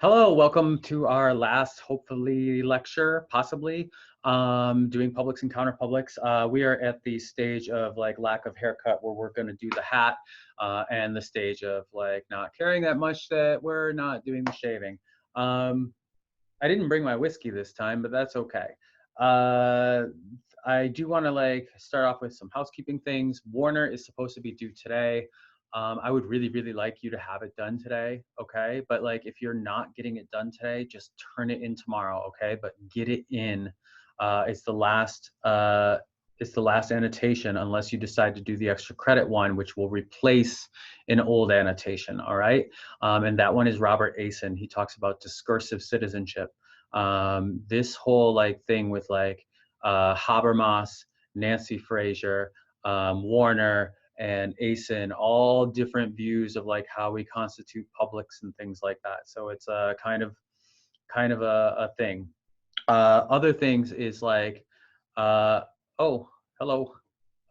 Hello, welcome to our last, hopefully, lecture, possibly, doing publics and counterpublics. We are at the stage of like lack of haircut where we're going to do the hat and the stage of like not caring that much that we're not doing the shaving. I didn't bring my whiskey this time, but that's okay. Uh, I do want to like start off with some housekeeping things. Warner is supposed to be due today. I would really, really like you to have it done today, okay? But like, if you're not getting it done today, just turn it in tomorrow, okay? But get it in. It's the last. It's the last annotation, unless you decide to do the extra credit one, which will replace an old annotation. All right, and that one is Robert Asen. He talks about discursive citizenship. This whole like thing with like Habermas, Nancy Fraser, Warner, and Asen, all different views of like how we constitute publics and things like that. So it's a kind of a thing. Other things is like, oh, hello,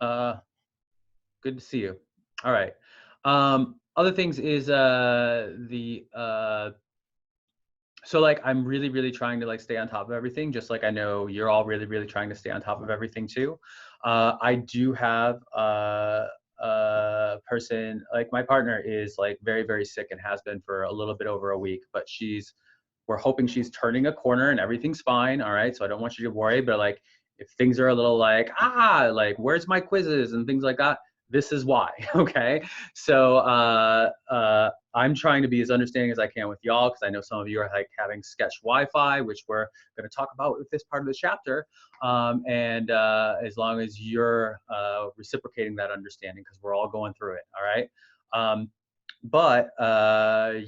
good to see you. All right. Other things is so like I'm really, really trying to like stay on top of everything, just like I know you're all really, really trying to stay on top of everything too. I do have a person, like my partner is like very, very sick and has been for a little bit over a week, but we're hoping she's turning a corner and everything's fine. All right. So I don't want you to worry, but like if things are a little like, like where's my quizzes and things like that, this is why. Okay. So I'm trying to be as understanding as I can with y'all, because I know some of you are like having sketch Wi-Fi, which we're going to talk about with this part of the chapter. And as long as you're reciprocating that understanding, because we're all going through it. All right. But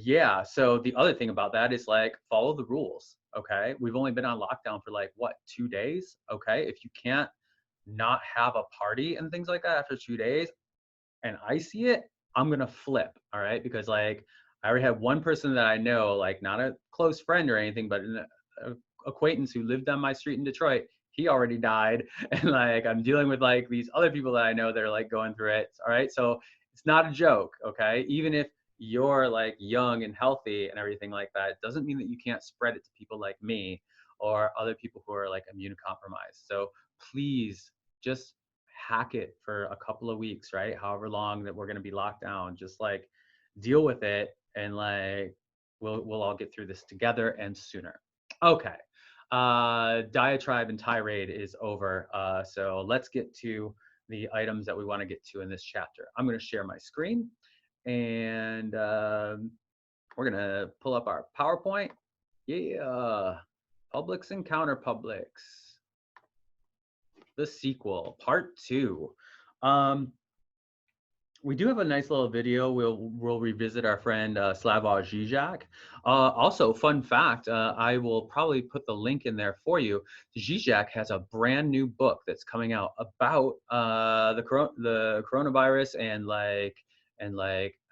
yeah, so the other thing about that is like follow the rules. Okay. We've only been on lockdown for like what, 2 days? Okay. If you can't not have a party and things like that after 2 days, and I see it, I'm gonna flip. All right, because like I already have one person that I know, like not a close friend or anything, but an acquaintance who lived on my street in Detroit. He already died, and like I'm dealing with like these other people that I know that are like going through it. All right, so it's not a joke. Okay, even if you're like young and healthy and everything like that, it doesn't mean that you can't spread it to people like me or other people who are like immunocompromised. So please just hack it for a couple of weeks, right? However long that we're going to be locked down, just like deal with it, and like we'll all get through this together and sooner. Okay. Diatribe and tirade is over. So let's get to the items that we want to get to in this chapter. I'm going to share my screen, and we're going to pull up our PowerPoint. Yeah. Publics and counterpublics. The sequel, part 2. We do have a nice little video. We'll revisit our friend Slavoj Zizek. Also, fun fact, I will probably put the link in there for you. Zizek has a brand new book that's coming out about the coronavirus and like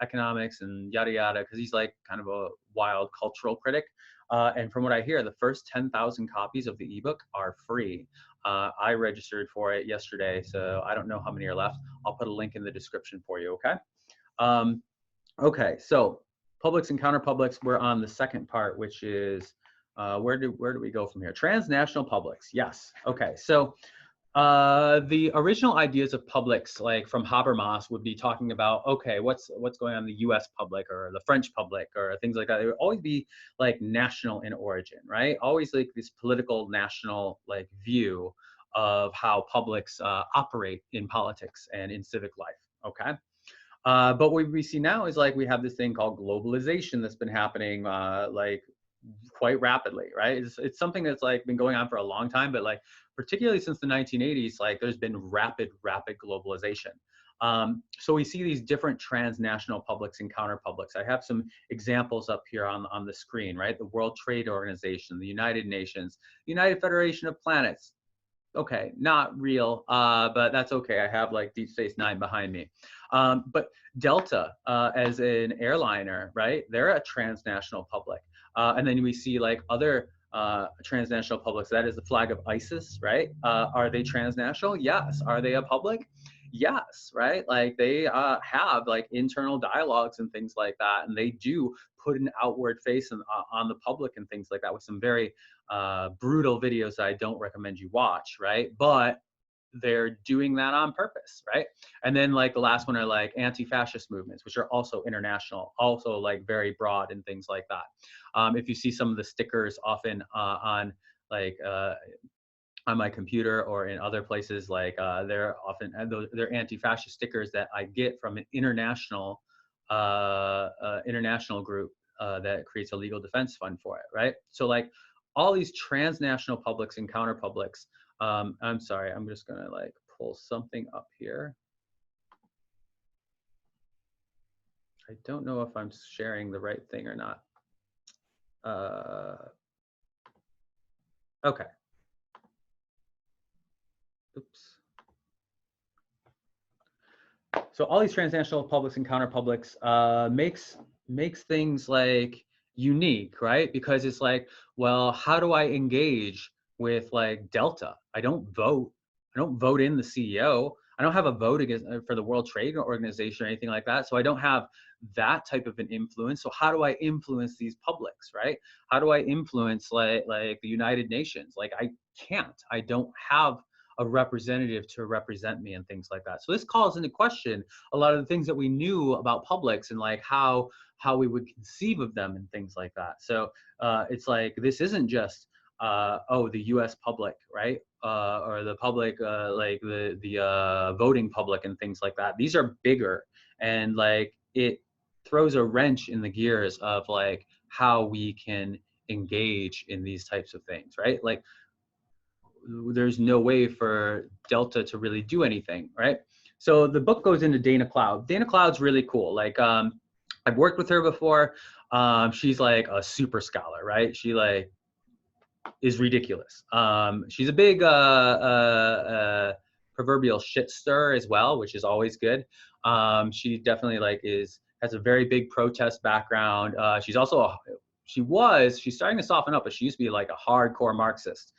economics and yada yada, because he's like kind of a wild cultural critic. And from what I hear, the first 10,000 copies of the ebook are free. I registered for it yesterday, so I don't know how many are left. I'll put a link in the description for you, okay? Okay, so publics and counterpublics, we're on the second part, which is, where do we go from here? Transnational publics, yes. Okay, so the original ideas of publics, like from Habermas, would be talking about, okay, what's going on in the U.S. public or the French public or things like that. It would always be like national in origin, right? Always like this political national like view of how publics operate in politics and in civic life. Okay. But what we see now is like we have this thing called globalization that's been happening like quite rapidly, right? It's something that's like been going on for a long time, but like particularly since the 1980s, like there's been rapid globalization. So we see these different transnational publics and counterpublics. I have some examples up here on the screen, right? The World Trade Organization, the United Nations, the United Federation of Planets. Okay, not real, but that's okay. I have like Deep Space Nine behind me. But Delta, as an airliner, right? They're a transnational public. And then we see like other transnational publics. That is the flag of ISIS, right? Are they transnational? Yes. Are they a public? yes, right? Like they have like internal dialogues and things like that, and they do put an outward face on the public and things like that with some very brutal videos that I don't recommend you watch, right? But they're doing that on purpose, right? And then like the last one are like anti-fascist movements, which are also international, also like very broad and things like that. If you see some of the stickers often on like on my computer or in other places, like they're often they're anti-fascist stickers that I get from an international group that creates a legal defense fund for it, right? So like all these transnational publics and counterpublics. I'm sorry, I'm just gonna like pull something up here. I don't know if I'm sharing the right thing or not. Okay. Oops. So all these transnational publics and counterpublics makes things like unique, right? Because it's like, well, how do I engage with like Delta? I don't vote. I don't vote in the CEO. I don't have a vote against for the World Trade Organization or anything like that. So I don't have that type of an influence. So how do I influence these publics, right? How do I influence like the United Nations? Like I can't. I don't have a representative to represent me and things like that. So this calls into question a lot of the things that we knew about publics and like how we would conceive of them and things like that. So it's like this isn't just oh, the U.S. public, right? Or the public, like the voting public and things like that. These are bigger, and like it throws a wrench in the gears of like how we can engage in these types of things, right? Like there's no way for Delta to really do anything, right? So the book goes into Dana Cloud. Dana Cloud's really cool. Like I've worked with her before. She's like a super scholar, right? She like is ridiculous. She's a big proverbial shit stir as well, which is always good. She definitely like has a very big protest background. She's also she's starting to soften up, but she used to be like a hardcore Marxist.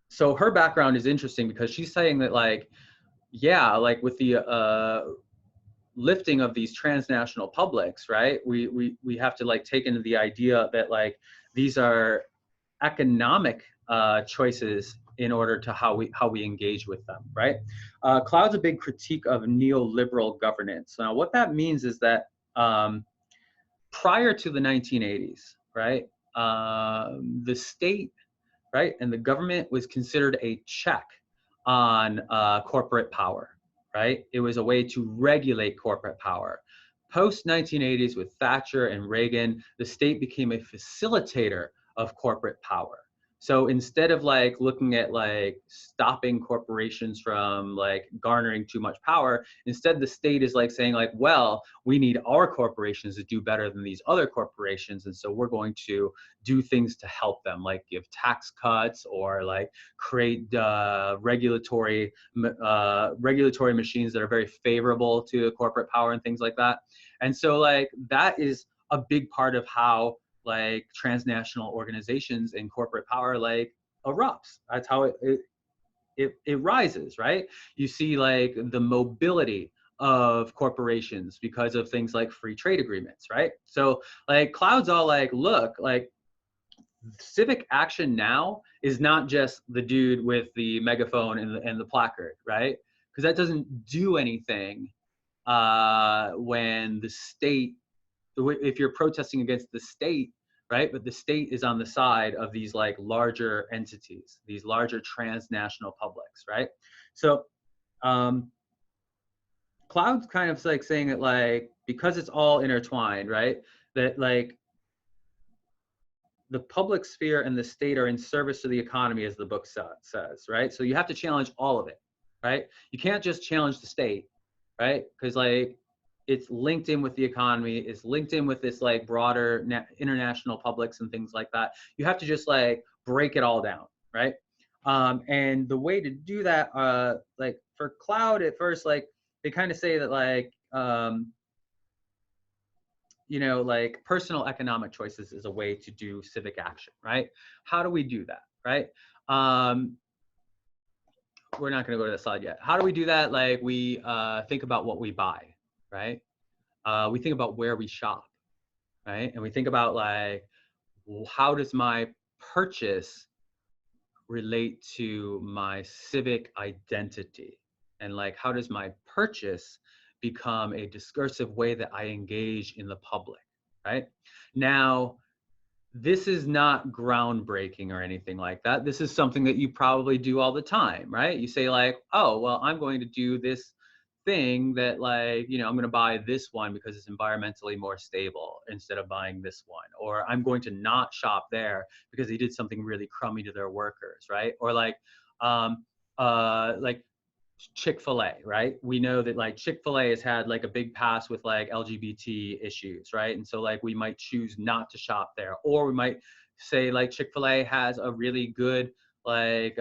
So her background is interesting because she's saying that like, yeah, like with the lifting of these transnational publics, right? We have to like take into the idea that like these are economic choices in order to how we engage with them, right? Cloud's a big critique of neoliberal governance. Now, what that means is that prior to the 1980s, right, the state, right, and the government was considered a check on corporate power, right? It was a way to regulate corporate power. Post 1980s with Thatcher and Reagan, the state became a facilitator of corporate power. So instead of like looking at like stopping corporations from like garnering too much power, instead the state is like saying like, well, we need our corporations to do better than these other corporations, and so we're going to do things to help them, like give tax cuts or like create regulatory machines that are very favorable to corporate power and things like that. And so like that is a big part of how like transnational organizations and corporate power like erupts. That's how it rises, right? You see like the mobility of corporations because of things like free trade agreements, right? So like Cloud's all like, look, like civic action now is not just the dude with the megaphone and the placard, right? Because that doesn't do anything when the state, if you're protesting against the state, right? But the state is on the side of these like larger entities, these larger transnational publics, right? So Cloud's kind of like saying that like, because it's all intertwined, right? That like the public sphere and the state are in service to the economy, as the book says, right? So you have to challenge all of it, right? You can't just challenge the state, right? Because like it's linked in with the economy, it's linked in with this like broader international publics and things like that. You have to just like break it all down, right? And the way to do that, like for Cloud at first, like they kind of say that like, you know, like personal economic choices is a way to do civic action, right? How do we do that, right? we're not going to go to the slide yet. How do we do that? Like we think about what we buy, right? We think about where we shop, right? And we think about like, how does my purchase relate to my civic identity? And like, how does my purchase become a discursive way that I engage in the public, right? Now, this is not groundbreaking or anything like that. This is something that you probably do all the time, right? You say like, oh, well, I'm going to do this thing that like, you know, I'm going to buy this one because it's environmentally more stable instead of buying this one. Or I'm going to not shop there because they did something really crummy to their workers, right? Or like Chick-fil-A, right? We know that like Chick-fil-A has had like a big past with like LGBT issues, right? And so like we might choose not to shop there, or we might say like Chick-fil-A has a really good like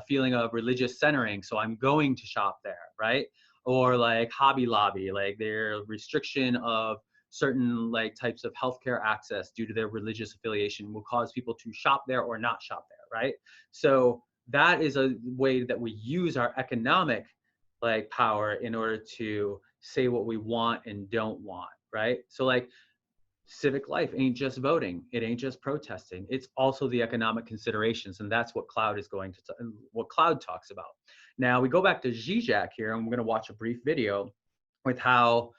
feeling of religious centering, so I'm going to shop there, right? Or like Hobby Lobby, like their restriction of certain like types of healthcare access due to their religious affiliation will cause people to shop there or not shop there, right? So that is a way that we use our economic like power in order to say what we want and don't want, right? So like civic life ain't just voting, it ain't just protesting, it's also the economic considerations, and that's what Cloud is going to what Cloud talks about. Now we go back to Zizek here, and we're going to watch a brief video with how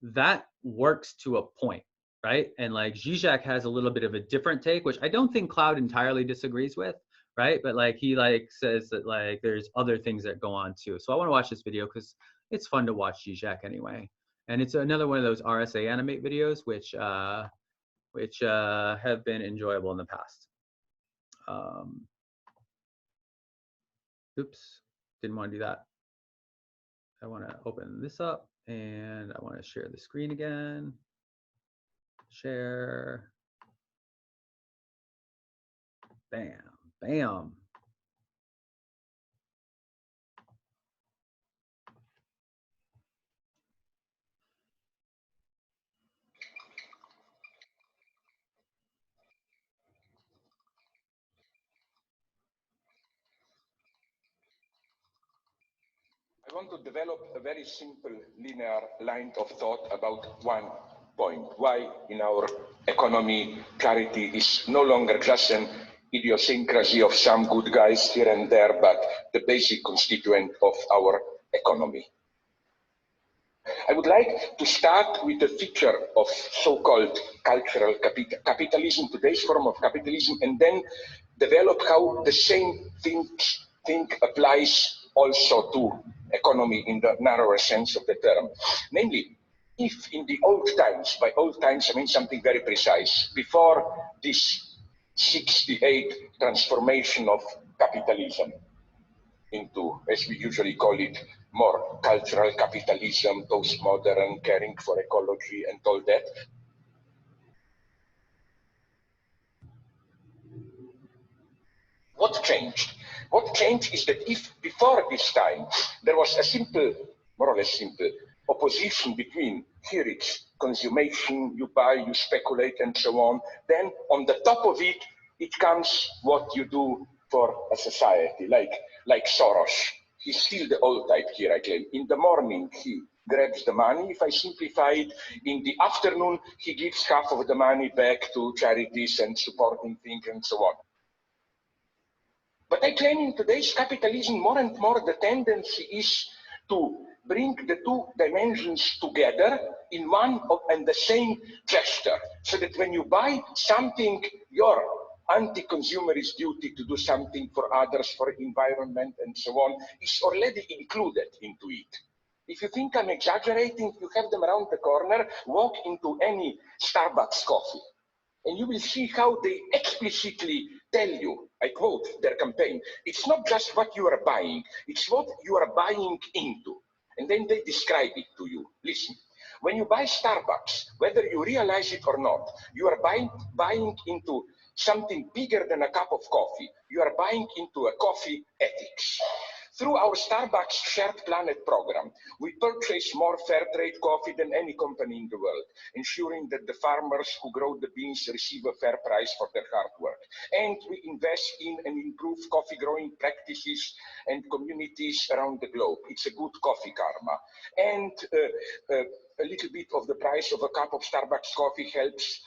that works to a point, right? And like Zizek has a little bit of a different take, which I don't think Cloud entirely disagrees with, right? But like he like says that like there's other things that go on too. So I want to watch this video because it's fun to watch Zizek anyway. And it's another one of those RSA animate videos, which have been enjoyable in the past. Oops, didn't want to do that. I want to open this up and I want to share the screen again. Share. Bam, bam. I want to develop a very simple linear line of thought about one point. Why in our economy clarity is no longer just an idiosyncrasy of some good guys here and there, but the basic constituent of our economy. I would like to start with the feature of so-called cultural capitalism, today's form of capitalism, and then develop how the same thing applies also to economy in the narrower sense of the term. Namely, if in the old times, by old times I mean something very precise, before this 68 transformation of capitalism into, as we usually call it, more cultural capitalism, postmodern, caring for ecology and all that. What changed? What changed is that if before this time there was a simple, more or less simple, opposition between here it's consummation, you buy, you speculate and so on, then on the top of it, it comes what you do for a society, like Soros. He's still the old type here, I claim. In the morning, he grabs the money, if I simplify it. In the afternoon, he gives half of the money back to charities and supporting things and so on. But I claim in today's capitalism, more and more the tendency is to bring the two dimensions together in one and the same gesture, so that when you buy something, your anti-consumerist duty to do something for others, for environment and so on, is already included into it. If you think I'm exaggerating, you have them around the corner, walk into any Starbucks coffee, and you will see how they explicitly tell you, I quote their campaign, it's not just what you are buying, it's what you are buying into. And then they describe it to you. Listen, when you buy Starbucks, whether you realize it or not, you are buying into something bigger than a cup of coffee. You are buying into a coffee ethics. Through our Starbucks Shared Planet program, we purchase more fair trade coffee than any company in the world, ensuring that the farmers who grow the beans receive a fair price for their hard work. And we invest in and improve coffee growing practices and communities around the globe. It's a good coffee karma. And a little bit of the price of a cup of Starbucks coffee helps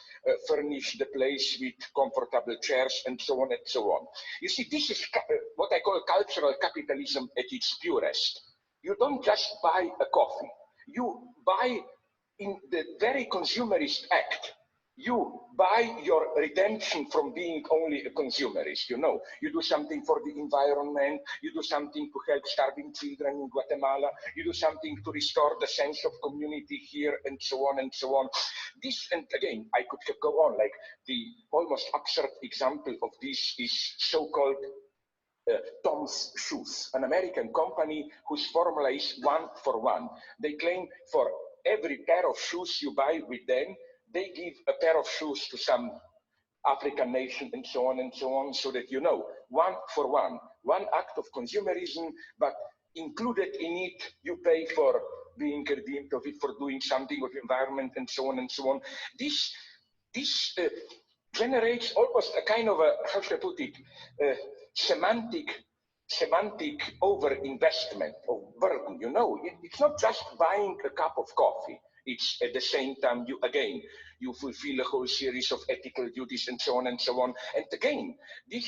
furnish the place with comfortable chairs and so on and so on. You see, this is what I call cultural capitalism at its purest. You don't just buy a coffee. You buy, in the very consumerist act, you buy your redemption from being only a consumerist. You know, you do something for the environment, you do something to help starving children in Guatemala, you do something to restore the sense of community here, and so on and so on. This, and again, I could go on, like the almost absurd example of this is so-called Tom's Shoes, an American company whose formula is 1 for 1. They claim for every pair of shoes you buy with them, they give a pair of shoes to some African nation and so on, so that you know, 1 for 1, one act of consumerism, but included in it, you pay for being redeemed of it, for doing something with the environment and so on and so on. This generates almost a kind of a, how should I put it, semantic over-investment of burden. You know, it's not just buying a cup of coffee. It's at the same time, you fulfill a whole series of ethical duties and so on and so on. And again, this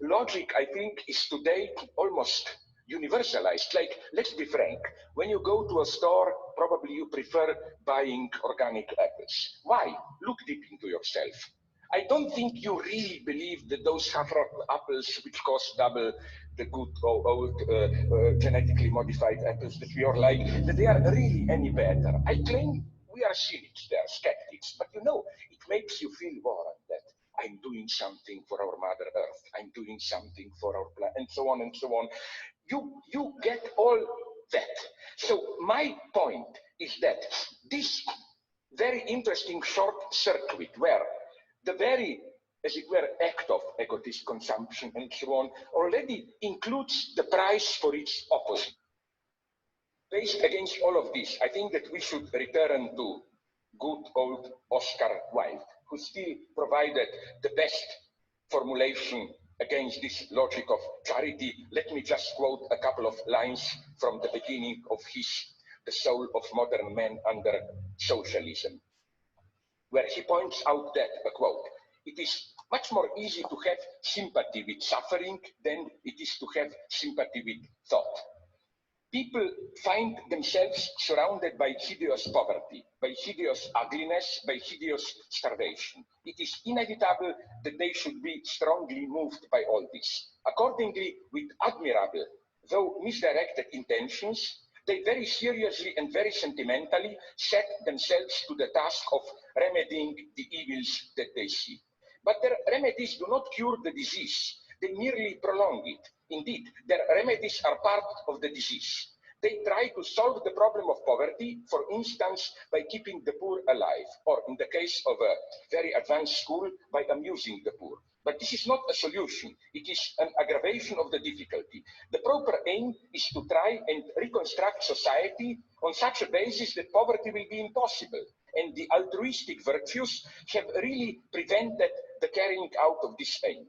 logic, I think, is today almost universalized. Like, let's be frank, when you go to a store, probably you prefer buying organic apples. Why? Look deep into yourself. I don't think you really believe that those saffron apples, which cost double the good old genetically modified apples that we all like, that they are really any better. I claim we are cynics, they are skeptics, but you know, it makes you feel warm that I'm doing something for our Mother Earth, I'm doing something for our planet, and so on and so on. You get all that. So my point is that this very interesting short circuit where the very, as it were, act of egotist consumption and so on already includes the price for its opposite. Based against all of this, I think that we should return to good old Oscar Wilde, who still provided the best formulation against this logic of charity. Let me just quote a couple of lines from the beginning of his The Soul of Modern Man Under Socialism, where he points out that, a quote, it is much more easy to have sympathy with suffering than it is to have sympathy with thought. People find themselves surrounded by hideous poverty, by hideous ugliness, by hideous starvation. It is inevitable that they should be strongly moved by all this. Accordingly, with admirable, though misdirected intentions, they very seriously and very sentimentally set themselves to the task of remedying the evils that they see. But their remedies do not cure the disease. They merely prolong it. Indeed, their remedies are part of the disease. They try to solve the problem of poverty, for instance, by keeping the poor alive, or in the case of a very advanced school, by amusing the poor. But this is not a solution. It is an aggravation of the difficulty. The proper aim is to try and reconstruct society on such a basis that poverty will be impossible. And the altruistic virtues have really prevented the carrying out of this aim.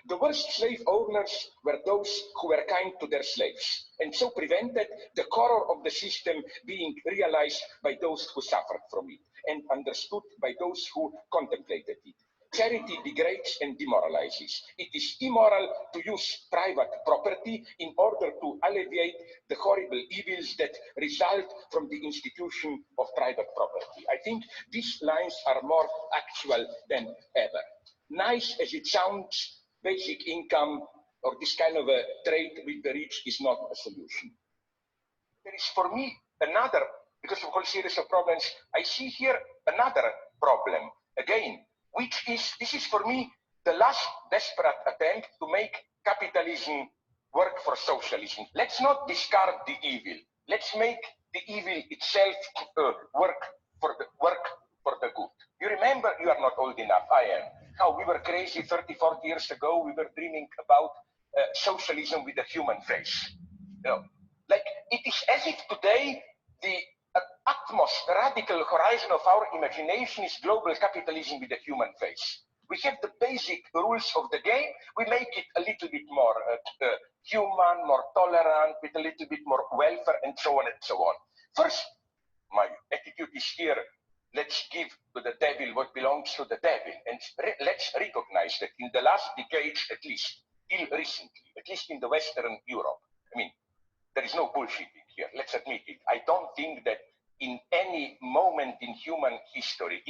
The worst slave owners were those who were kind to their slaves, and so prevented the horror of the system being realized by those who suffered from it, and understood by those who contemplated it. Charity degrades and demoralizes. It is immoral to use private property in order to alleviate the horrible evils that result from the institution of private property. I think these lines are more actual than ever. Nice as it sounds, basic income or this kind of a trade with the rich is not a solution. There is for me another, because of a whole series of problems, I see here another problem. Again, which is, this is for me the last desperate attempt to make capitalism work for socialism. Let's not discard the evil. Let's make the evil itself work for the good. You remember, you are not old enough, I am, how we were crazy 30, 40 years ago. We were dreaming about socialism with a human face. You know, like it is as if today the utmost radical horizon of our imagination is global capitalism with a human face. We have the basic rules of the game. We make it a little bit more human, more tolerant, with a little bit more welfare, and so on and so on. First, my attitude is here, let's give to the devil what belongs to the devil. And let's recognize that in the last decades, at least, till recently, at least in the Western Europe, I mean, there is no bullshitting here, let's admit it. I don't think that in any moment in human history,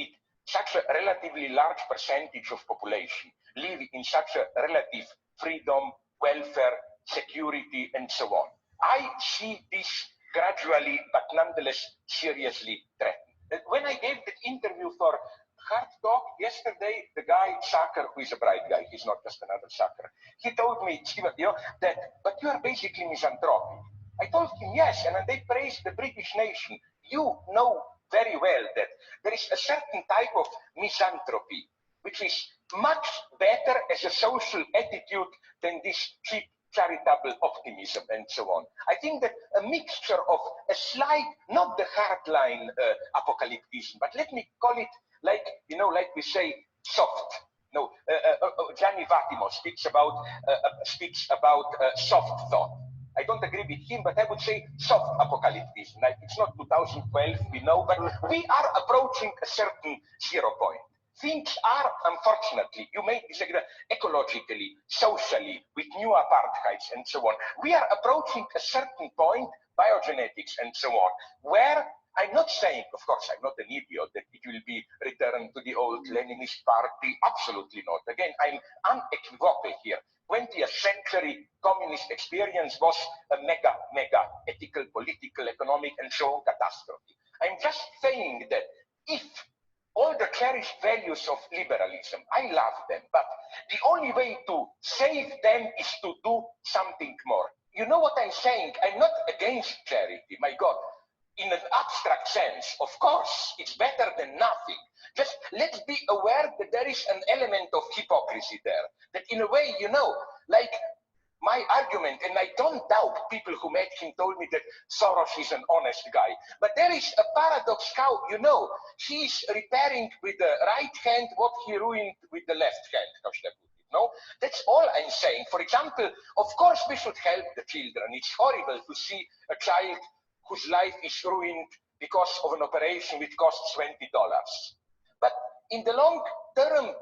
such a relatively large percentage of population live in such a relative freedom, welfare, security, and so on. I see this gradually, but nonetheless seriously threatened. When I gave that interview for Hard Talk yesterday, the guy, Zucker, who is a bright guy, he's not just another sucker, he told me, Stephen, that, but you are basically misanthropic. I told him, yes, and they praised the British nation. You know very well that there is a certain type of misanthropy, which is much better as a social attitude than this cheap charitable optimism and so on. I think that a mixture of a slight, not the hardline apocalypticism, but let me call it like, like we say, soft. No, Gianni Vattimo speaks about soft thought. I don't agree with him, but I would say soft apocalypticism. Like it's not 2012, we know, but we are approaching a certain 0 point. Things are, unfortunately, you may disagree, ecologically, socially, with new apartheids and so on. We are approaching a certain point, biogenetics and so on, where I'm not saying, of course, I'm not an idiot, that it will be returned to the old Leninist party. Absolutely not. Again, I'm unequivocal here. 20th century communist experience was a mega ethical, political, economic, and so on catastrophe. I'm just saying that if all the cherished values of liberalism, I love them, but the only way to save them is to do something more. You know what I'm saying? I'm not against charity, my God. In an abstract sense, of course, it's better than nothing. Just let's be aware that there is an element of hypocrisy there. That in a way, like my argument, and I don't doubt people who met him told me that Soros is an honest guy. But there is a paradox how, he's repairing with the right hand what he ruined with the left hand, how should I put it? No? That's all I'm saying. For example, of course we should help the children. It's horrible to see a child whose life is ruined because of an operation which costs $20. But in the long term,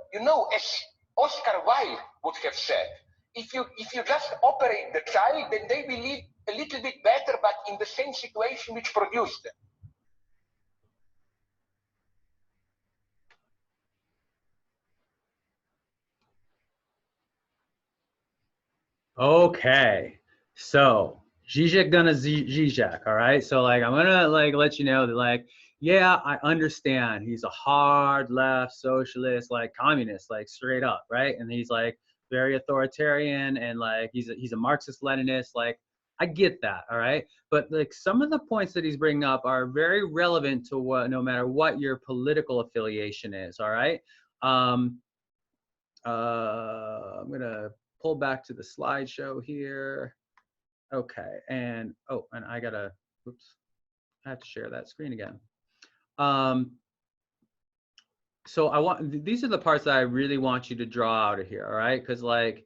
as Oscar Wilde would have said, if you just operate the child, then they will live a little bit better, but in the same situation which produced them. Okay, so Zizek gonna Zizek, all right? So like I'm gonna let you know that yeah, I understand he's a hard left socialist, communist, straight up, right? And he's very authoritarian and he's a Marxist Leninist, I get that, all right? But some of the points that he's bringing up are very relevant to no matter what your political affiliation is, all right? I'm gonna pull back to the slideshow here. Okay, and I gotta, oops, I have to share that screen again. So these are the parts that I really want you to draw out of here, all right? Because the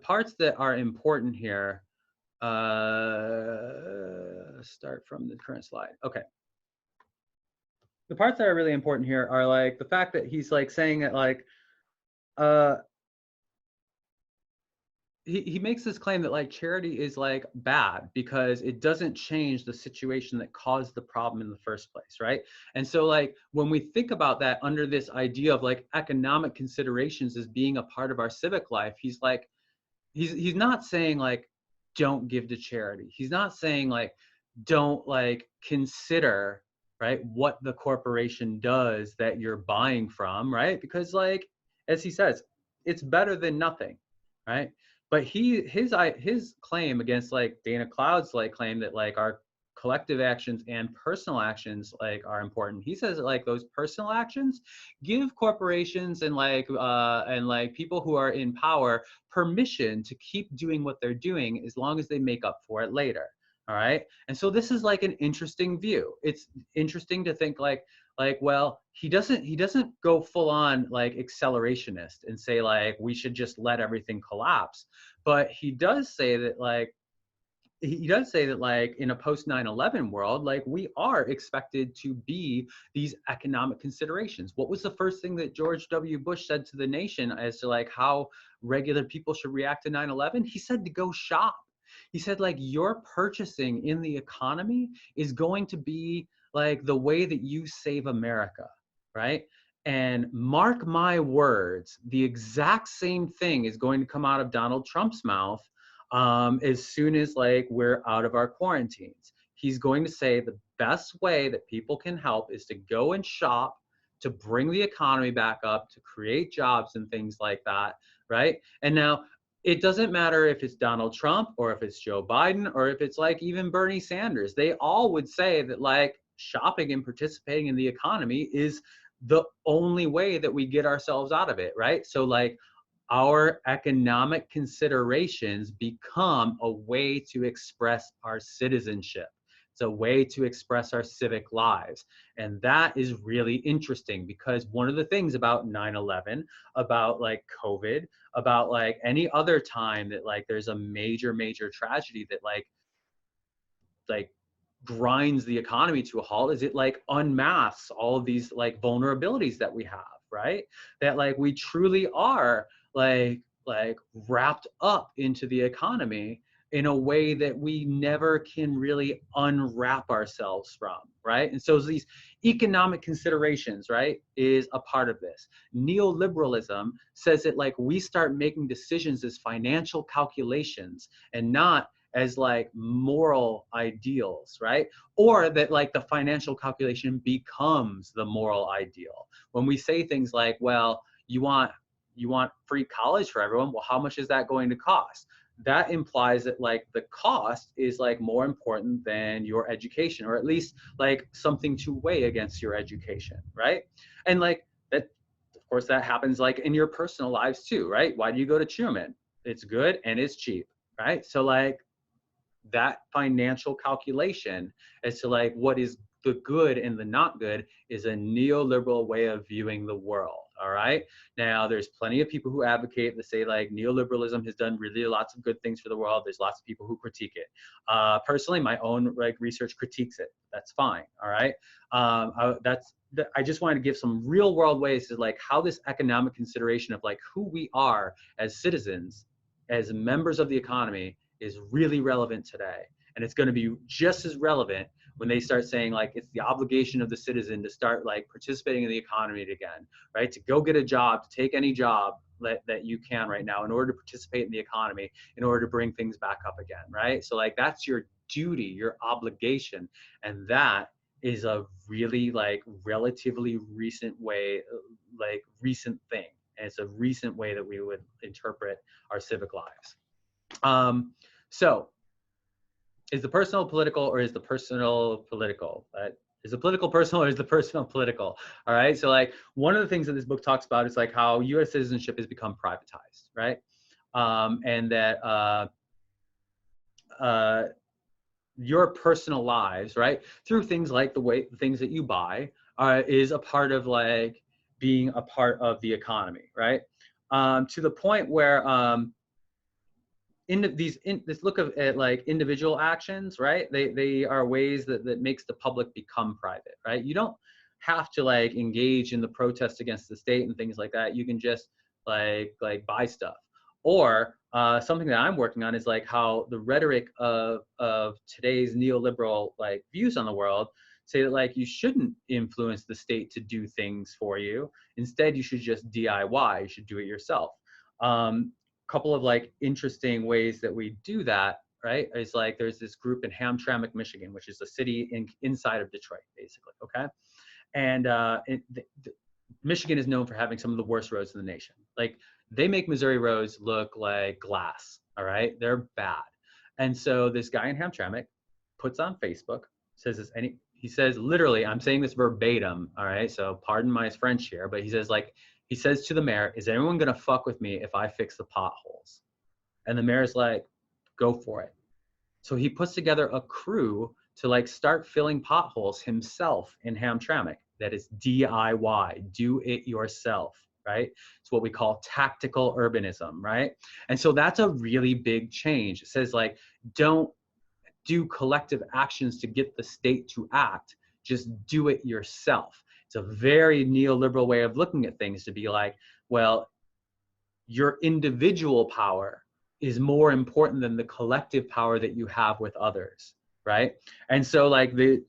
parts that are important here, start from the current slide. Okay. The parts that are really important here are the fact that he's saying that he makes this claim that charity is bad because it doesn't change the situation that caused the problem in the first place, right? And so when we think about that under this idea of economic considerations as being a part of our civic life, he's he's not saying don't give to charity. He's not saying don't consider, right, what the corporation does that you're buying from, right? Because as he says, it's better than nothing, right? But his claim against Dana Cloud's claim that our collective actions and personal actions like are important. He says that, like, those personal actions give corporations and like people who are in power permission to keep doing what they're doing as long as they make up for it later. All right. And so this is like an interesting view. It's interesting to think well, he doesn't go full on like accelerationist and say like we should just let everything collapse. But he does say that in a post 9/11 world, like we are expected to be these economic considerations. What was the first thing that George W. Bush said to the nation as to like how regular people should react to 9/11? He said to go shop. He said like your purchasing in the economy is going to be like the way that you save America, right? And mark my words, the exact same thing is going to come out of Donald Trump's mouth as soon as like we're out of our quarantines. He's going to say the best way that people can help is to go and shop, to bring the economy back up, to create jobs and things like that, right? And now it doesn't matter if it's Donald Trump or if it's Joe Biden or if it's like even Bernie Sanders. They all would say that like shopping and participating in the economy is the only way that we get ourselves out of it, right? So like our economic considerations become a way to express our citizenship. It's a way to express our civic lives. And that is really interesting because one of the things about 9/11, about like COVID, about like any other time that like there's a major, major tragedy that like grinds the economy to a halt is it like unmasks all of these like vulnerabilities that we have, right? That like we truly are like wrapped up into the economy in a way that we never can really unwrap ourselves from, right? And so these economic considerations, right, is a part of this. Neoliberalism says that like we start making decisions as financial calculations and not as like moral ideals, right? Or that like the financial calculation becomes the moral ideal. When we say things like, well, you want free college for everyone, well, how much is that going to cost? That implies that like the cost is like more important than your education, or at least like something to weigh against your education, right? And like that, of course, that happens like in your personal lives too, right? Why do you go to Truman? It's good and it's cheap, right? So like that financial calculation as to like what is the good and the not good is a neoliberal way of viewing the world. All right. Now, there's plenty of people who advocate to say like neoliberalism has done really lots of good things for the world. There's lots of people who critique it. Personally, my own like research critiques it. That's fine. All right. I just wanted to give some real world ways to like how this economic consideration of like who we are as citizens, as members of the economy, is really relevant today. And it's going to be just as relevant when they start saying like it's the obligation of the citizen to start like participating in the economy again, right? To go get a job, to take any job that you can right now in order to participate in the economy, in order to bring things back up again, right? So like that's your duty, your obligation. And that is a really like relatively recent way, like recent thing. And it's a recent way that we would interpret our civic lives. So is the personal political or is the personal political? Is the political personal or is the personal political? All right. So like one of the things that this book talks about is like how U.S. citizenship has become privatized, right? And that your personal lives, right, through things like the things that you buy, is a part of like being a part of the economy, right? To the point where let's look at like individual actions, right? They are ways that makes the public become private, right? You don't have to like engage in the protest against the state and things like that. You can just like buy stuff. Or something that I'm working on is like how the rhetoric of today's neoliberal like views on the world say that like you shouldn't influence the state to do things for you. Instead, you should just DIY. You should do it yourself. Couple of like interesting ways that we do that, right, is like there's this group in Hamtramck, Michigan, which is a city inside of Detroit, basically, okay? And Michigan is known for having some of the worst roads in the nation. Like they make Missouri roads look like glass, all right? They're bad. And so this guy in Hamtramck puts on Facebook, says this, and he says literally, I'm saying this verbatim, all right, so pardon my French here, but he says like, he says to the mayor, is anyone gonna fuck with me if I fix the potholes? And the mayor's like, go for it. So he puts together a crew to like start filling potholes himself in Hamtramck. That is DIY, do it yourself, right? It's what we call tactical urbanism, right? And so that's a really big change. It says like, don't do collective actions to get the state to act, just do it yourself. It's a very neoliberal way of looking at things, to be like, well, your individual power is more important than the collective power that you have with others, right? And so like the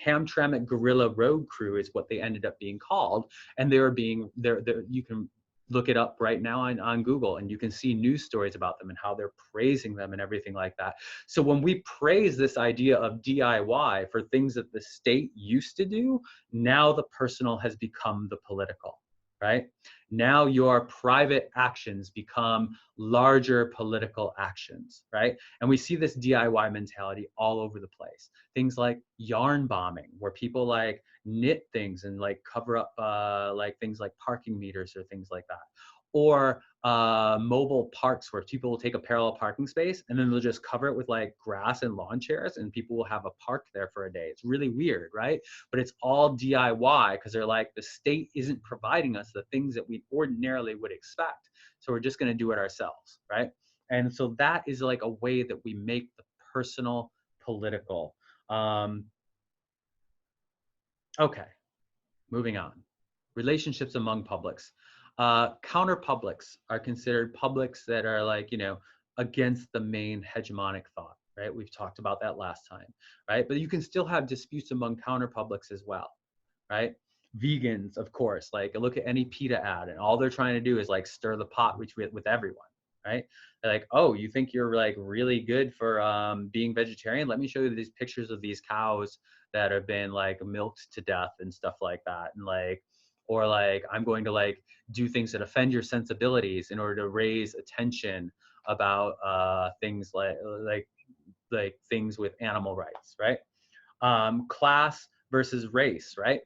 Hamtramck Guerrilla Road Crew is what they ended up being called, and they're you can look it up right now on Google, and you can see news stories about them and how they're praising them and everything like that. So when we praise this idea of DIY for things that the state used to do, now the personal has become the political, right? Now your private actions become larger political actions, right? And we see this DIY mentality all over the place. Things like yarn bombing, where people like knit things and like cover up like things like parking meters or things like that. Or mobile parks, where people will take a parallel parking space and then they'll just cover it with like grass and lawn chairs, and people will have a park there for a day. It's really weird, right? But it's all DIY because they're like, the state isn't providing us the things that we ordinarily would expect, so we're just going to do it ourselves, right? And so that is like a way that we make the personal political. Okay, moving on. Relationships among publics. Counterpublics are considered publics that are like, you know, against the main hegemonic thought, right? We've talked about that last time, right? But you can still have disputes among counterpublics as well, right? Vegans, of course, like look at any PETA ad, and all they're trying to do is like stir the pot with everyone, right? They're like, oh, you think you're like really good for being vegetarian? Let me show you these pictures of these cows that have been like milked to death and stuff like that, and like, or like, I'm going to like do things that offend your sensibilities in order to raise attention about things like things with animal rights, right? Class versus race, right?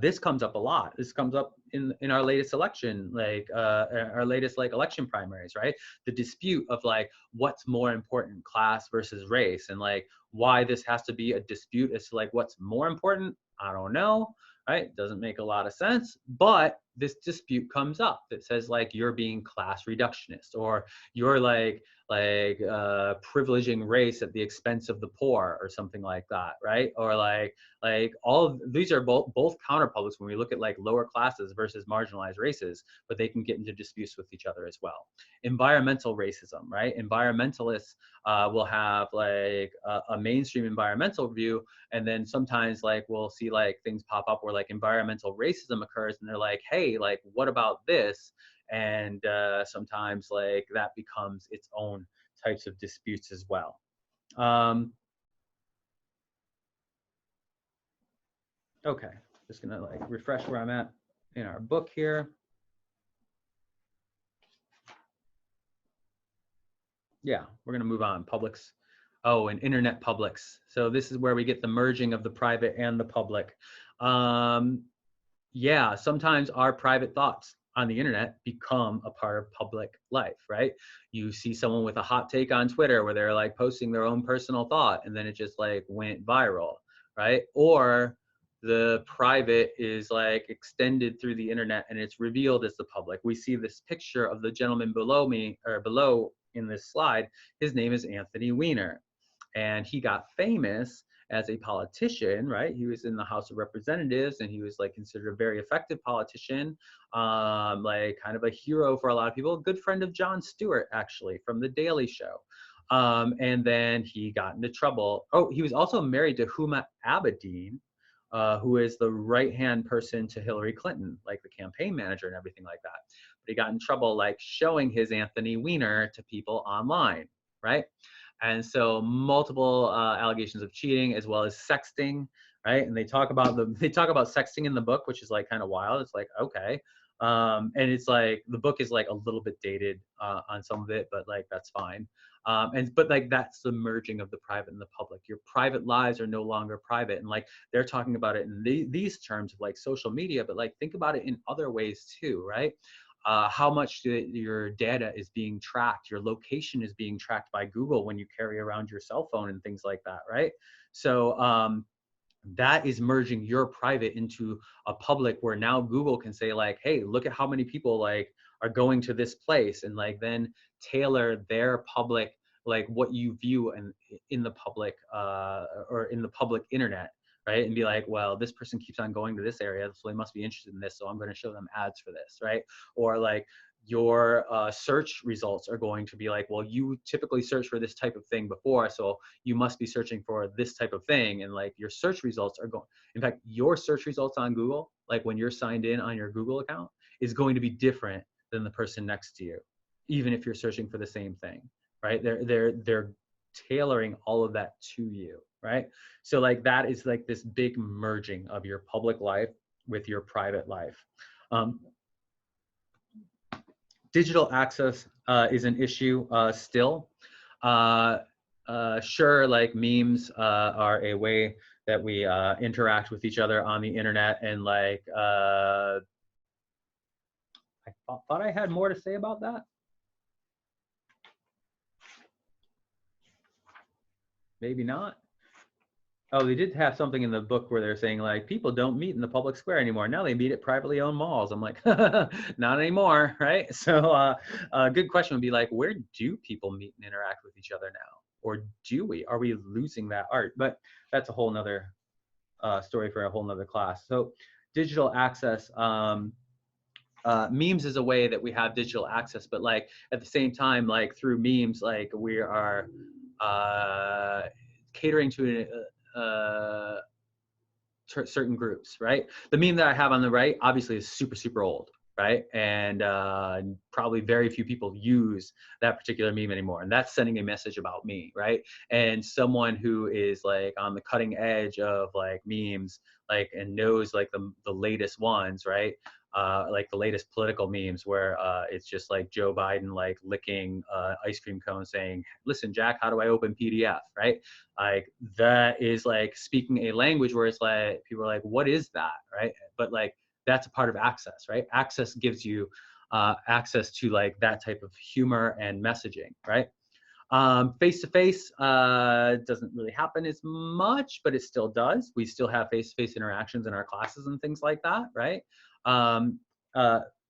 This comes up a lot. This comes up in our latest election, like our latest like election primaries, right? The dispute of like what's more important, class versus race, and like why this has to be a dispute as to like what's more important. I don't know, right? Doesn't make a lot of sense, but this dispute comes up that says like you're being class reductionist, or you're like privileging race at the expense of the poor, or something like that, right? Or like all of these are both counterpublics when we look at like lower classes versus marginalized races, but they can get into disputes with each other as well. Environmental racism, right? Environmentalists will have like a mainstream environmental view, and then sometimes like we'll see like things pop up where like environmental racism occurs, and they're like, hey, like what about this? And sometimes like that becomes its own types of disputes as well. Okay, just gonna like refresh where I'm at in our book here. Yeah, we're gonna move on. Publics. Oh, and internet publics. So this is where we get the merging of the private and the public. Yeah, sometimes our private thoughts on the internet become a part of public life, right? You see someone with a hot take on Twitter where they're like posting their own personal thought, and then it just like went viral, right? Or the private is like extended through the internet and it's revealed as the public. We see this picture of the gentleman below me, or below in this slide. His name is Anthony Weiner, and he got famous as a politician, right? He was in the House of Representatives, and he was like considered a very effective politician, like kind of a hero for a lot of people. A good friend of Jon Stewart, actually, from The Daily Show. And then he got into trouble. Oh, he was also married to Huma Abedin, who is the right-hand person to Hillary Clinton, like the campaign manager and everything like that. But he got in trouble like showing his Anthony Weiner to people online, right? And so multiple allegations of cheating, as well as sexting, right? And they talk about sexting in the book, which is like kind of wild. It's like, okay. And it's like the book is like a little bit dated on some of it, but like that's fine. But like that's the merging of the private and the public. Your private lives are no longer private, and like they're talking about it in these terms of like social media, but like think about it in other ways too, right? How much your data is being tracked, your location is being tracked by Google when you carry around your cell phone and things like that, right? So that is merging your private into a public, where now Google can say like, hey, look at how many people like are going to this place, and like then tailor their public, like what you view in the public or in the public internet, right? And be like, well, this person keeps on going to this area, so they must be interested in this, so I'm going to show them ads for this, right? Or like your search results are going to be like, well, you typically search for this type of thing before, so you must be searching for this type of thing. And like your search results are going, in fact, your search results on Google, like when you're signed in on your Google account, is going to be different than the person next to you, even if you're searching for the same thing, right? They're tailoring all of that to you, right? So like that is like this big merging of your public life with your private life. Digital access is an issue still. Sure, like memes are a way that we interact with each other on the internet, and like I thought I had more to say about that. Maybe not. Oh, they did have something in the book where they're saying like people don't meet in the public square anymore. Now they meet at privately owned malls. I'm like, not anymore, right? So a good question would be like, where do people meet and interact with each other now? Or do we? Are we losing that art? But that's a whole nother story for a whole nother class. So digital access, memes is a way that we have digital access, but like at the same time, like through memes, like we are catering to certain groups, right? The meme that I have on the right obviously is super, super old, right? And probably very few people use that particular meme anymore. And that's sending a message about me, right? And someone who is like on the cutting edge of like memes, like, and knows like the latest ones, right? Like the latest political memes where it's just like Joe Biden like licking ice cream cone saying, listen, Jack, how do I open PDF, right? Like that is like speaking a language where it's like people are like, what is that, right? But like that's a part of access, right? Access gives you access to like that type of humor and messaging, right? Face-to-face doesn't really happen as much, but it still does. We still have face-to-face interactions in our classes and things like that, right?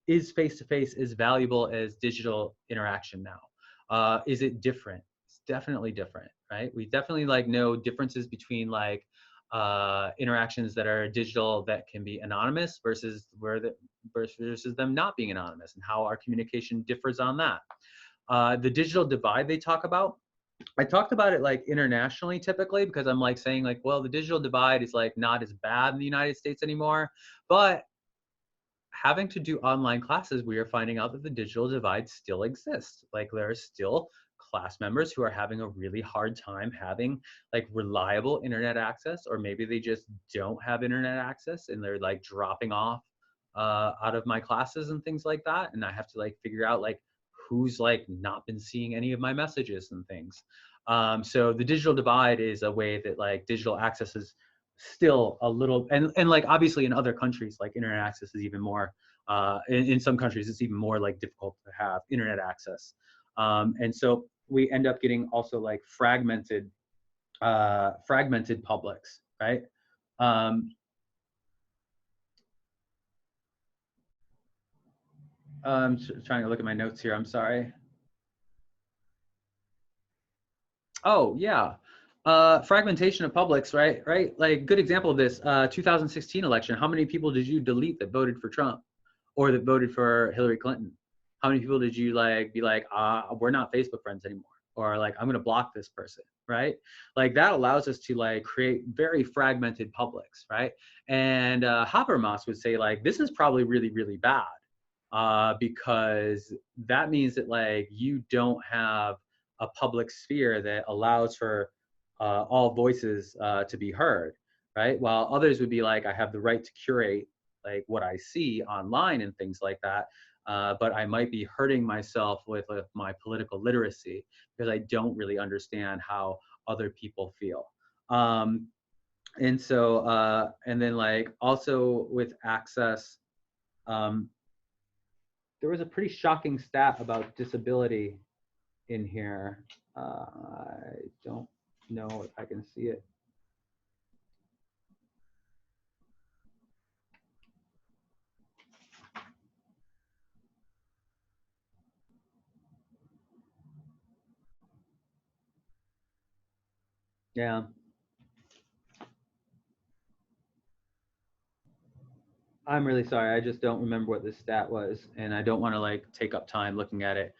Is face-to-face as valuable as digital interaction now? Is it different? It's definitely different, right? We definitely like know differences between like interactions that are digital that can be anonymous versus versus them not being anonymous, and how our communication differs on that. The digital divide they talk about, I talked about it like internationally typically, because I'm like saying like, well, the digital divide is like not as bad in the United States anymore, but having to do online classes, we are finding out that the digital divide still exists. Like there are still class members who are having a really hard time having like reliable internet access, or maybe they just don't have internet access and they're like dropping off out of my classes and things like that. And I have to like figure out like who's like not been seeing any of my messages and things. So the digital divide is a way that like digital access is still a little, and like obviously in other countries like internet access is even more in some countries it's even more like difficult to have internet access, and so we end up getting also like fragmented publics, right? I'm trying to look at my notes here, I'm sorry. Oh yeah, fragmentation of publics, right? Like good example of this, 2016 election. How many people did you delete that voted for Trump, or that voted for Hillary Clinton? How many people did you like be like, we're not Facebook friends anymore, or like I'm gonna block this person, right? Like that allows us to like create very fragmented publics, right? And Habermas would say like this is probably really, really bad, because that means that like you don't have a public sphere that allows for all voices to be heard, right? While others would be like, I have the right to curate like what I see online and things like that. but I might be hurting myself with my political literacy because I don't really understand how other people feel. And so, and then like also with access, there was a pretty shocking stat about disability in here. I don't know if I can see it. Yeah. I'm really sorry. I just don't remember what this stat was, and I don't want to like take up time looking at it.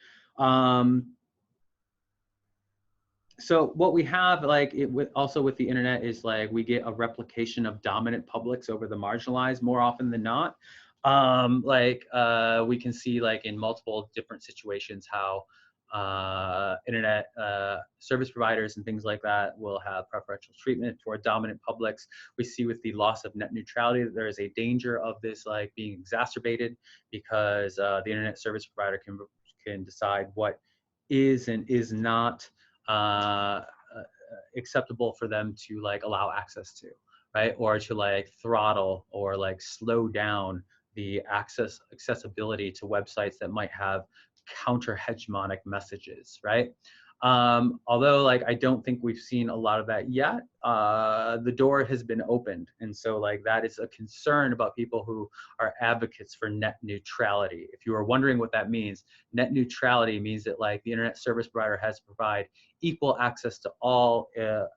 So what we have like also with the internet is like we get a replication of dominant publics over the marginalized more often than not. We can see like in multiple different situations how internet service providers and things like that will have preferential treatment for dominant publics. We see with the loss of net neutrality that there is a danger of this like being exacerbated because the internet service provider can decide what is and is not acceptable for them to like allow access to, right? Or to like throttle or like slow down the accessibility to websites that might have counter hegemonic messages, right? Although like I don't think we've seen a lot of that yet, the door has been opened, and so like that is a concern about people who are advocates for net neutrality. If you are wondering what that means, net neutrality means that like the internet service provider has to provide equal access to all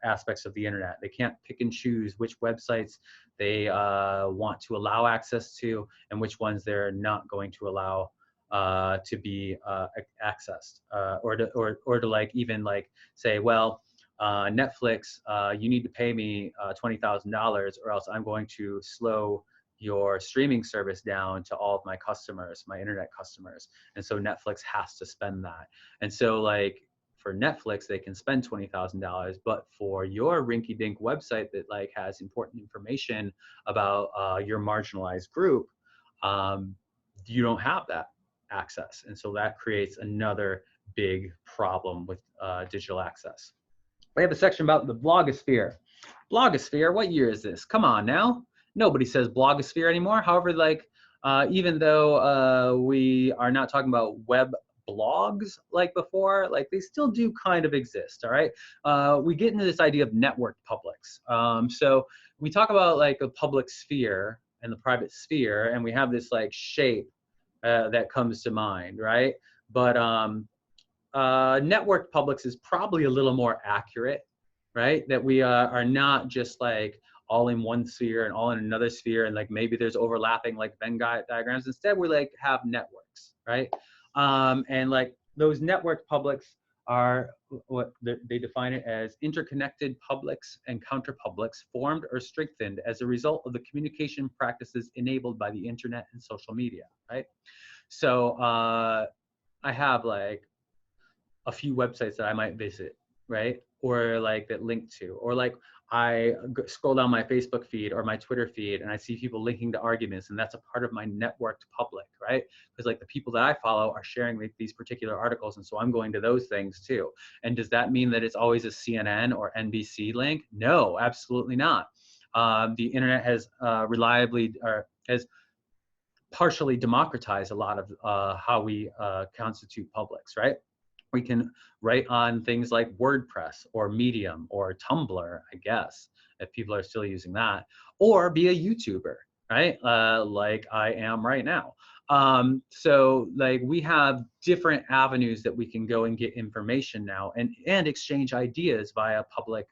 aspects of the internet. They can't pick and choose which websites they want to allow access to and which ones they're not going to allow to be accessed, or to like even like say, well, Netflix, you need to pay me $20,000 or else I'm going to slow your streaming service down to all of my customers, my internet customers. And so Netflix has to spend that. And so like for Netflix, they can spend $20,000, but for your rinky-dink website that like has important information about your marginalized group, you don't have that access. And so that creates another big problem with digital access. We have a section about the blogosphere. Blogosphere, what year is this? Come on now. Nobody says blogosphere anymore. However, like, even though we are not talking about web blogs like before, like they still do kind of exist, all right? We get into this idea of networked publics. So we talk about like a public sphere and the private sphere, and we have this like shape that comes to mind, right? But networked publics is probably a little more accurate, right? That we are not just like all in one sphere and all in another sphere, and like maybe there's overlapping like Venn diagrams. Instead, we like have networks, right? And like those networked publics are what they define it as: interconnected publics and counterpublics formed or strengthened as a result of the communication practices enabled by the internet and social media, right? So I have like a few websites that I might visit, right? Or like that link to, or like I scroll down my Facebook feed or my Twitter feed and I see people linking to arguments, and that's a part of my networked public, right? Because like the people that I follow are sharing like these particular articles, and so I'm going to those things too. And does that mean that it's always a CNN or NBC link? No, absolutely not. The internet has has partially democratized a lot of how we constitute publics, right? We can write on things like WordPress or Medium or Tumblr, I guess, if people are still using that, or be a YouTuber, right? Like I am right now. So like we have different avenues that we can go and get information now and exchange ideas via public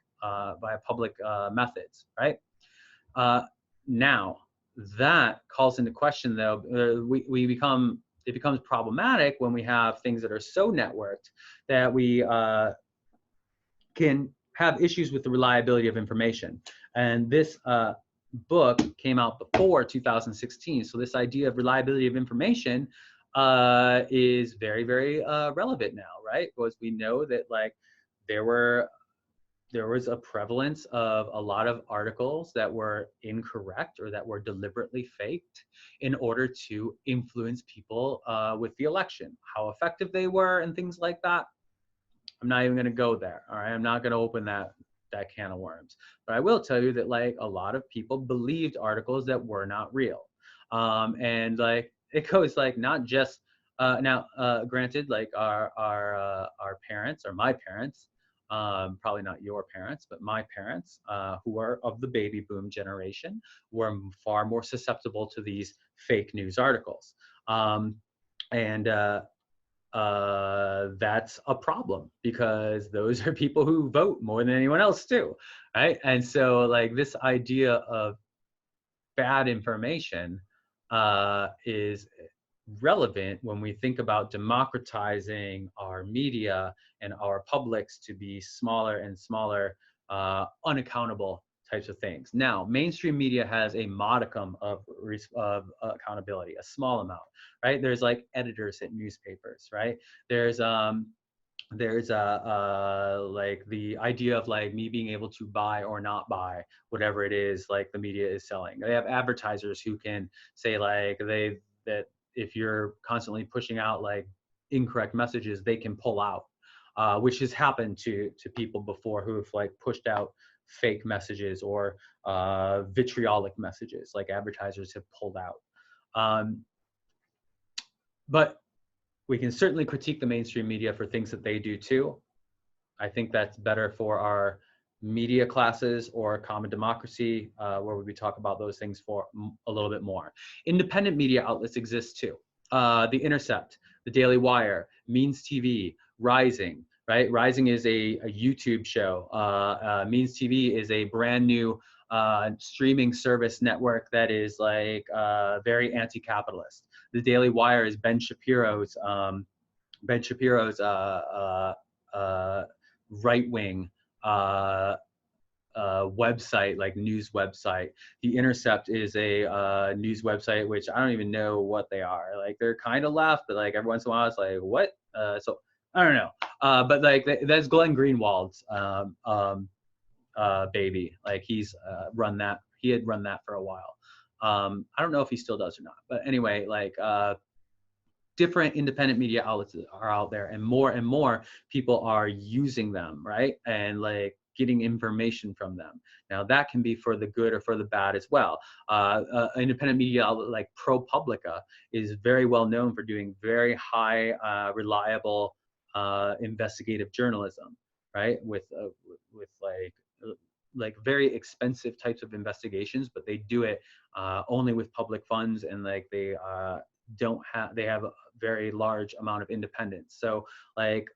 methods, right? Now that calls into question though, it becomes problematic when we have things that are so networked that we can have issues with the reliability of information. And this book came out before 2016. So this idea of reliability of information is very, very relevant now, right? Because we know that like there were there was a prevalence of a lot of articles that were incorrect or that were deliberately faked in order to influence people with the election, how effective they were and things like that. I'm not even going to go there. All right. I'm not going to open that can of worms. But I will tell you that like a lot of people believed articles that were not real. And like it goes like not just now, granted, like our parents or my parents, probably not your parents, but my parents, who are of the baby boom generation, were far more susceptible to these fake news articles. And that's a problem because those are people who vote more than anyone else too, right? And so like this idea of bad information is relevant when we think about democratizing our media and our publics to be smaller and smaller, unaccountable types of things. Now, mainstream media has a modicum of accountability, a small amount, right? There's like editors at newspapers, right? There's like the idea of like me being able to buy or not buy whatever it is like the media is selling. They have advertisers who can say like that if you're constantly pushing out like incorrect messages, they can pull out, which has happened to people before who have like pushed out fake messages or vitriolic messages, like advertisers have pulled out. But we can certainly critique the mainstream media for things that they do too. I think that's better for our media classes or common democracy, where we talk about those things for a little bit more. Independent media outlets exist too. The Intercept, The Daily Wire, Means TV, Rising, right? Rising is a YouTube show. Means TV is a brand new streaming service network that is like very anti-capitalist. The Daily Wire is Ben Shapiro's right-wing website, like news website. The Intercept is a news website, which I don't even know what they are. Like they're kind of left, but like every once in a while it's like, what? So I don't know. But like that's Glenn Greenwald's baby. Like he's run that. He had run that for a while. I don't know if he still does or not. But anyway, like different independent media outlets are out there, and more people are using them, right? And like getting information from them. Now that can be for the good or for the bad as well. Independent media outlet like ProPublica is very well known for doing very high, reliable investigative journalism, right? With like very expensive types of investigations, but they do it only with public funds, and like they have a very large amount of independence. So like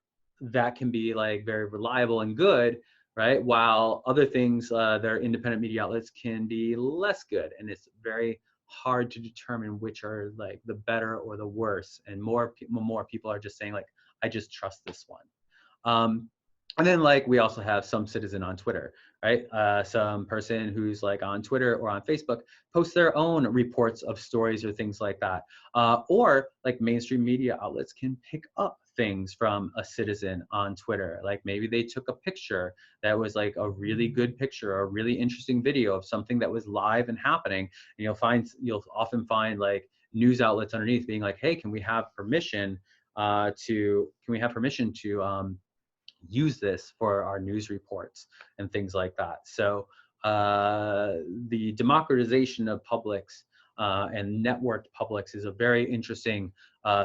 that can be like very reliable and good, right? While other things, their independent media outlets can be less good, and it's very hard to determine which are like the better or the worse. And more people are just saying like, I just trust this one. And then like we also have some citizen on Twitter, right? Some person who's like on Twitter or on Facebook posts their own reports of stories or things like that. Or like mainstream media outlets can pick up things from a citizen on Twitter. Like maybe they took a picture that was like a really good picture or a really interesting video of something that was live and happening. And you'll often find like news outlets underneath being like, hey, can we have permission to use this for our news reports and things like that. So the democratization of publics and networked publics is a very interesting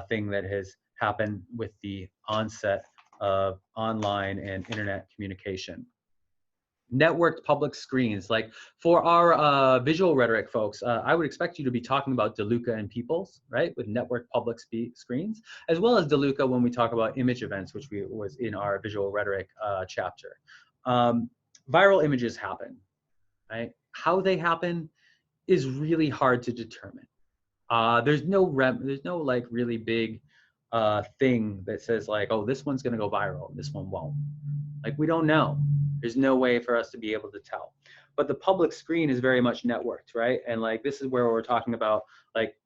thing that has happened with the onset of online and internet communication. Networked public screens, like for our visual rhetoric folks, I would expect you to be talking about DeLuca and Peoples, right, with networked public screens, as well as DeLuca when we talk about image events, which was in our visual rhetoric chapter. Viral images happen, right? How they happen is really hard to determine. There's no like really big thing that says like, oh, this one's gonna go viral, this one won't. Like we don't know. There's no way for us to be able to tell. But the public screen is very much networked, right? And like this is where we're talking about like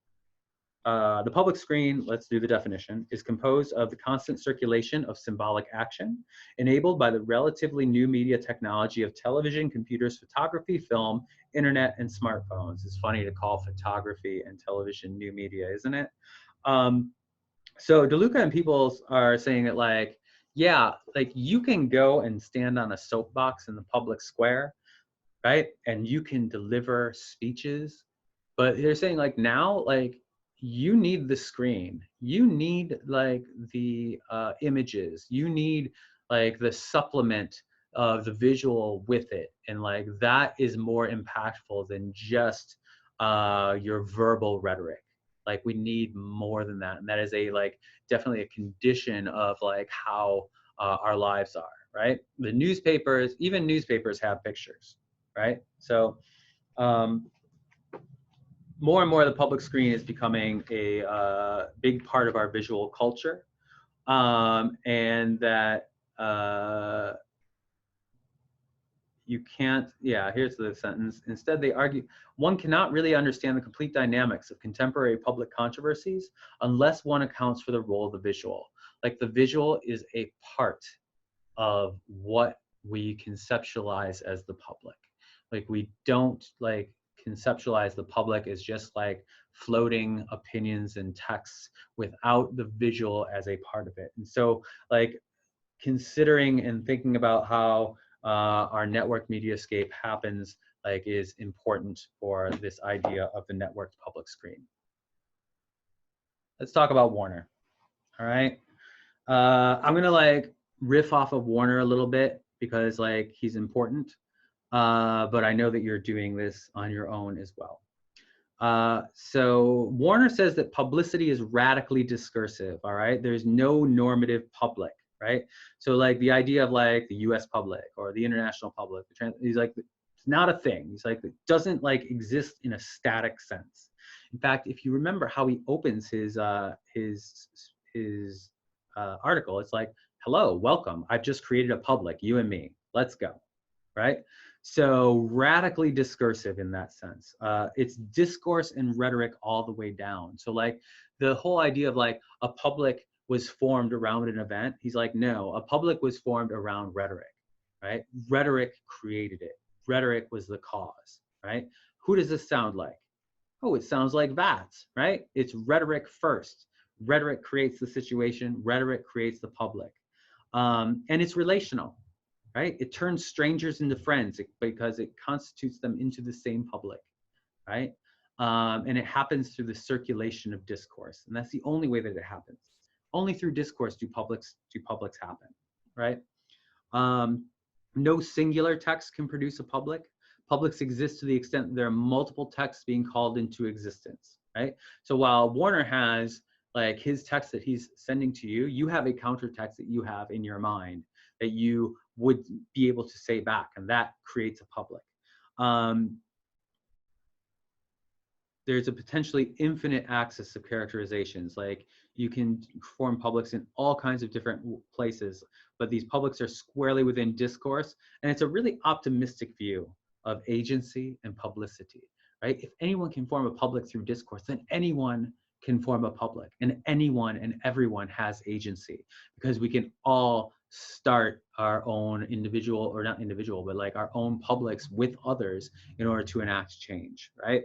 The public screen, let's do the definition, is composed of the constant circulation of symbolic action enabled by the relatively new media technology of television, computers, photography, film, internet, and smartphones. It's funny to call photography and television new media, isn't it? So DeLuca and Peoples are saying that, like, yeah, like you can go and stand on a soapbox in the public square, right? And you can deliver speeches, but they're saying like now, like you need the screen, you need like the images, you need like the supplement of the visual with it, and like that is more impactful than just your verbal rhetoric. Like we need more than that, and that is a like definitely a condition of like how our lives are, right? The newspapers, even newspapers have pictures, right? So more and more the public screen is becoming a big part of our visual culture, and that you can't, yeah, here's the sentence. Instead, they argue, one cannot really understand the complete dynamics of contemporary public controversies unless one accounts for the role of the visual. Like the visual is a part of what we conceptualize as the public. Like we don't like conceptualize the public as just like floating opinions and texts without the visual as a part of it. And so like considering and thinking about how our network mediascape happens like is important for this idea of the networked public screen. Let's talk about Warner. All right. I'm gonna like riff off of Warner a little bit because like he's important, but I know that you're doing this on your own as well. So Warner says that publicity is radically discursive. All right, there's no normative public, right? So like the idea of like the U.S. public or the international public, he's like it's not a thing. He's like it doesn't like exist in a static sense. In fact, if you remember how he opens his article, it's like, hello, welcome. I've just created a public, you and me. Let's go, right? So radically discursive in that sense. It's discourse and rhetoric all the way down. So like the whole idea of like a public was formed around an event. He's like, no, a public was formed around rhetoric, right? Rhetoric created it. Rhetoric was the cause, right? Who does this sound like? Oh, it sounds like VATS, right? It's rhetoric first. Rhetoric creates the situation. Rhetoric creates the public. And it's relational, right? It turns strangers into friends because it constitutes them into the same public, right? And it happens through the circulation of discourse. And that's the only way that it happens. Only through discourse do publics happen, right? No singular text can produce a public. Publics exist to the extent that there are multiple texts being called into existence, right? So while Warner has like his text that he's sending to you, you have a counter text that you have in your mind that you would be able to say back, and that creates a public. There's a potentially infinite access of characterizations. Like you can form publics in all kinds of different places, but these publics are squarely within discourse, and it's a really optimistic view of agency and publicity, right? If anyone can form a public through discourse, then anyone can form a public, and anyone and everyone has agency, because we can all start our own individual, or not individual, but like our own publics with others in order to enact change, right?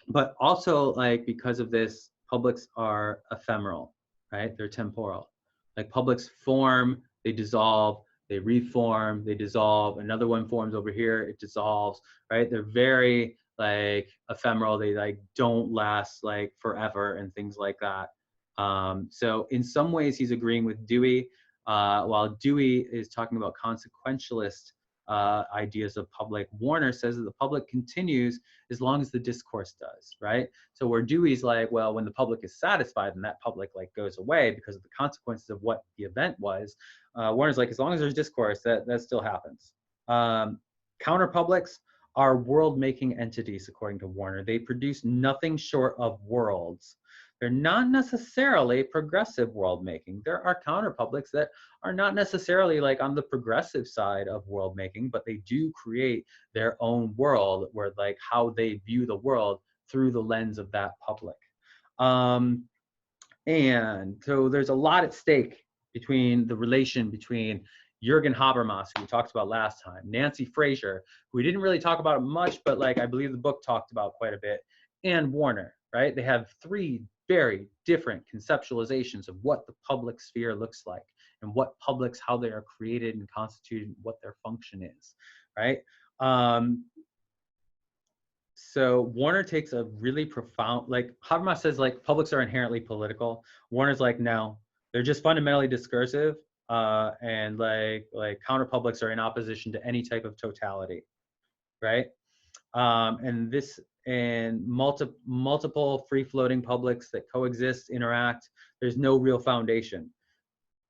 But also like because of this, publics are ephemeral, right? They're temporal. Like publics form, they dissolve, they reform, they dissolve, another one forms over here, it dissolves, right? They're very like ephemeral, they like don't last like forever and things like that. So in some ways he's agreeing with Dewey, while Dewey is talking about consequentialist ideas of public. Warner says that the public continues as long as the discourse does, right? So where Dewey's like, well, when the public is satisfied, then that public like goes away because of the consequences of what the event was. Warner's like, as long as there's discourse, that still happens. Counterpublics are world-making entities, according to Warner. They produce nothing short of worlds. They're not necessarily progressive world making. There are counterpublics that are not necessarily like on the progressive side of world making, but they do create their own world where like how they view the world through the lens of that public, And so there's a lot at stake between the relation between Jürgen Habermas, who we talked about last time, Nancy Fraser, who we didn't really talk about much, but like I believe the book talked about quite a bit, and Warner, right? They have three very different conceptualizations of what the public sphere looks like and what publics, how they are created and constituted, and what their function is, right? So Warner takes a really profound, like Habermas says, like publics are inherently political. Warner's like, no, they're just fundamentally discursive, and like counterpublics are in opposition to any type of totality, right? And this and multiple free-floating publics that coexist, interact. There's no real foundation.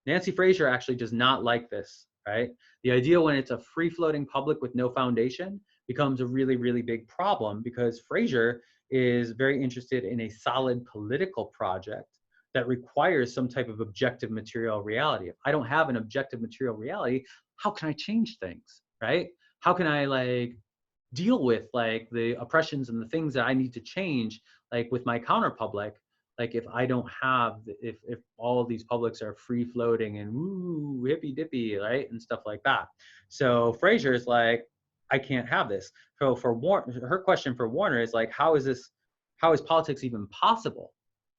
Nancy Fraser actually does not like this, right? The idea when it's a free-floating public with no foundation becomes a really, really big problem, because Fraser is very interested in a solid political project that requires some type of objective material reality. If I don't have an objective material reality, how can I change things, right? How can I like deal with like the oppressions and the things that I need to change, like with my counterpublic? Like if I don't have, if all of these publics are free floating and woo hippy dippy, right, and stuff like that. So Fraser is like, I can't have this. So for Warner, her question for Warner is like, how is politics even possible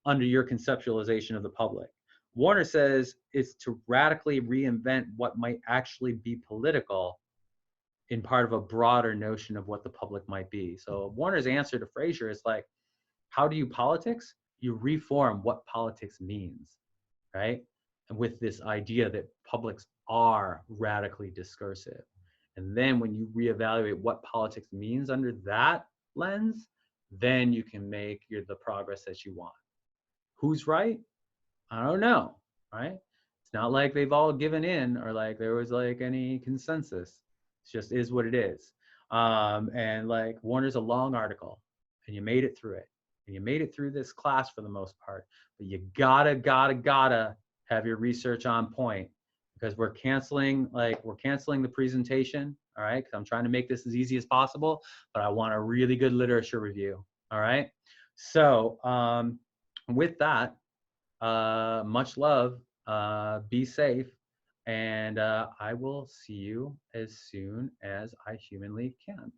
under your conceptualization of the public? Warner says it's to radically reinvent what might actually be political in part of a broader notion of what the public might be. So Warner's answer to Fraser is like, how do you politics? You reform what politics means, right? And with this idea that publics are radically discursive. And then when you reevaluate what politics means under that lens, then you can make the progress that you want. Who's right? I don't know, right? It's not like they've all given in or like there was like any consensus. It just is what it is. And like Warner's a long article, and you made it through it. And you made it through this class for the most part. But you gotta have your research on point, because we're canceling the presentation, all right? Because I'm trying to make this as easy as possible, but I want a really good literature review, all right? So with that, much love, be safe, and I will see you as soon as I humanly can.